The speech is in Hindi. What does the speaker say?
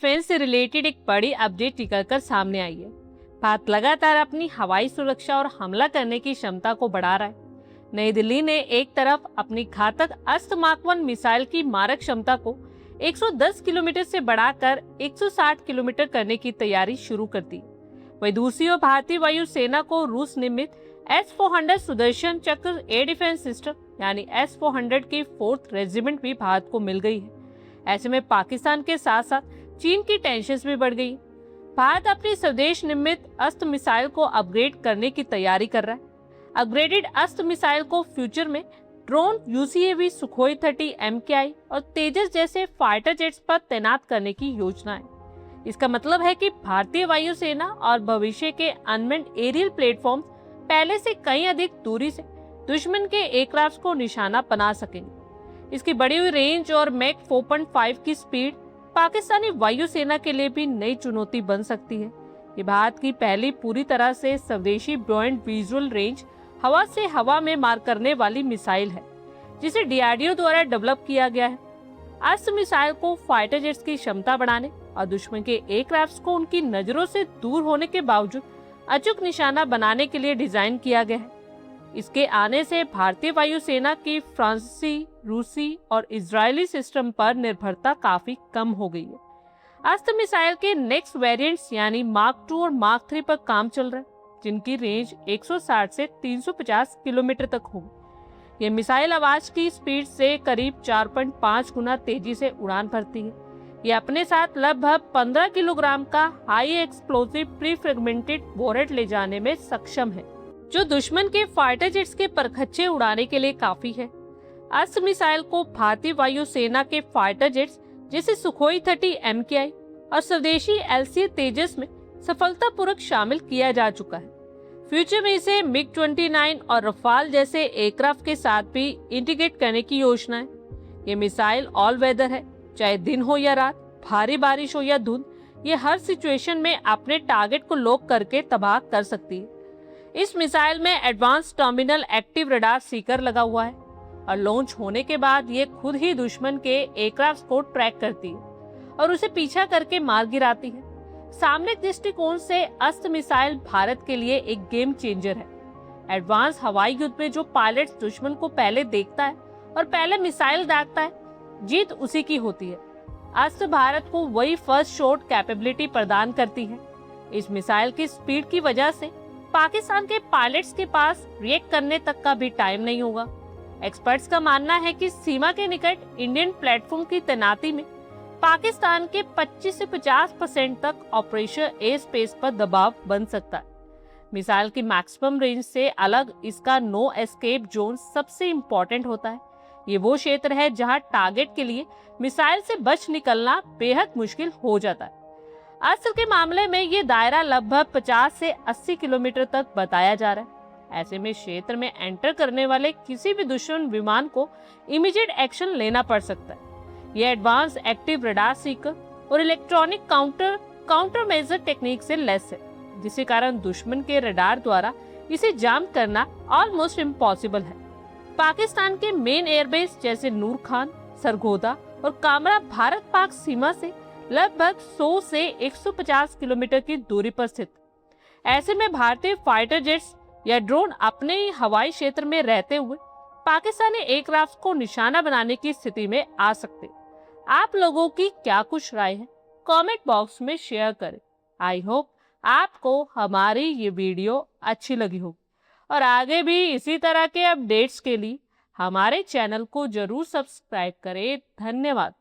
डिफेंस से रिलेटेड एक बड़ी अपडेट निकलकर सामने आई है। भारत लगातार अपनी हवाई सुरक्षा और हमला करने की क्षमता को बढ़ा रहा है। नई दिल्ली ने एक तरफ अपनी घातक अस्त्र मार्क 1 मिसाइल की मारक क्षमता को 110 किलोमीटर से बढ़ाकर 160 किलोमीटर करने की तैयारी शुरू कर दी। वहीं दूसरी ओर भारतीय वायुसेना को रूस निर्मित S-400 सुदर्शन चक्र एयर डिफेंस सिस्टम यानी S-400 की 4th रेजिमेंट भी भारत को मिल गई है। ऐसे में पाकिस्तान के साथ साथ चीन की टेंशन्स भी बढ़ गई। भारत अपनी स्वदेश निर्मित अस्त्र मिसाइल को अपग्रेड करने की तैयारी कर रहा है। अपग्रेडेड अस्त्र मिसाइल को फ्यूचर में ड्रोन, UCAV, सुखोई 30 MKI और तेजस जैसे फाइटर जेट्स पर तैनात करने की योजना है। इसका मतलब है कि भारतीय वायुसेना और भविष्य के अनमैन्ड एरियल प्लेटफॉर्म पहले से कहीं अधिक दूरी से दुश्मन के एयरक्राफ्ट को निशाना बना सकेंगे। इसकी बढ़ी हुई रेंज और मैक 4.5 की स्पीड पाकिस्तानी वायुसेना के लिए भी नई चुनौती बन सकती है। ये भारत की पहली पूरी तरह से स्वदेशी ब्रॉड विजुअल रेंज हवा से हवा में मार करने वाली मिसाइल है, जिसे DRDO द्वारा डेवलप किया गया है। अस्त्र मिसाइल को फाइटर जेट्स की क्षमता बढ़ाने और दुश्मन के एयरक्राफ्ट को उनकी नजरों से दूर होने के बावजूद अचूक निशाना बनाने के लिए डिजाइन किया गया है। इसके आने से भारतीय वायुसेना की फ्रांसीसी, रूसी और इजरायली सिस्टम पर निर्भरता काफी कम हो गई है। अस्त्र मिसाइल के नेक्स्ट वेरिएंट्स यानी मार्क 2 और मार्क 3 पर काम चल रहा है, जिनकी रेंज 160 से 350 किलोमीटर तक होगी। ये मिसाइल आवाज की स्पीड से करीब 4.5 गुना तेजी से उड़ान भरती है। ये अपने साथ लगभग 15 किलोग्राम का हाई एक्सप्लोसिव प्री फ्रेगमेंटेड वॉरेट ले जाने में सक्षम है, जो दुश्मन के फाइटर जेट्स के परखच्चे उड़ाने के लिए काफी है। अस्त्र मिसाइल को भारतीय वायुसेना के फाइटर जेट्स जैसे सुखोई 30 MKI और स्वदेशी LCA तेजस में सफलतापूर्वक शामिल किया जा चुका है। फ्यूचर में इसे MiG-29 और रफाल जैसे एयरक्राफ्ट के साथ भी इंटीग्रेट करने की योजना है। ये मिसाइल ऑल वेदर है, चाहे दिन हो या रात, भारी बारिश हो या धुंध, ये हर सिचुएशन में अपने टारगेट को लॉक करके तबाह कर सकती है। इस मिसाइल में advance terminal active radar Sikar लगा हुआ है और लॉन्च होने के बाद ये खुद ही दुश्मन के एयरक्राफ्ट को ट्रैक करती है और उसे पीछा करके मार गिराती है। सामरिक दृष्टिकोण से अस्त्र मिसाइल भारत के लिए एक गेम चेंजर है। एडवांस हवाई युद्ध में जो पायलट दुश्मन को पहले देखता है और पहले मिसाइल दागता है, जीत उसी की होती है। अस्त्र भारत को वही फर्स्ट शॉट कैपेबिलिटी प्रदान करती है। इस मिसाइल की स्पीड की वजह से पाकिस्तान के पायलट्स के पास रिएक्ट करने तक का भी टाइम नहीं होगा। एक्सपर्ट्स का मानना है कि सीमा के निकट इंडियन प्लेटफॉर्म की तैनाती में पाकिस्तान के 25 से 50% तक ऑपरेशन एयर स्पेस पर दबाव बन सकता है। मिसाइल की मैक्सिमम रेंज से अलग इसका नो एस्केप जोन सबसे इम्पोर्टेंट होता है। ये वो क्षेत्र है जहां टारगेट के लिए मिसाइल से बच निकलना बेहद मुश्किल हो जाता है। अस्त्र के मामले में ये दायरा लगभग 50 से 80 किलोमीटर तक बताया जा रहा है। ऐसे में क्षेत्र में एंटर करने वाले किसी भी दुश्मन विमान को इमीडिएट एक्शन लेना पड़ सकता है। यह एडवांस एक्टिव रडार सीकर और इलेक्ट्रॉनिक काउंटर मेजर टेक्निक से लैस है, जिसके कारण दुश्मन के रडार द्वारा इसे जाम करना ऑलमोस्ट इम्पॉसिबल है। पाकिस्तान के मेन एयरबेस जैसे नूर खान, सरगोदा और कामरा भारत पाक सीमा से लगभग 100 से 150 किलोमीटर की दूरी पर स्थित। ऐसे में भारतीय फाइटर जेट्स या ड्रोन अपने ही हवाई क्षेत्र में रहते हुए पाकिस्तानी एयरक्राफ्ट को निशाना बनाने की स्थिति में आ सकते। आप लोगों की क्या कुछ राय है, कमेंट बॉक्स में शेयर करें। आई होप आपको हमारी ये वीडियो अच्छी लगी होगी और आगे भी इसी तरह के अपडेट्स के लिए हमारे चैनल को जरूर सब्सक्राइब करें। धन्यवाद।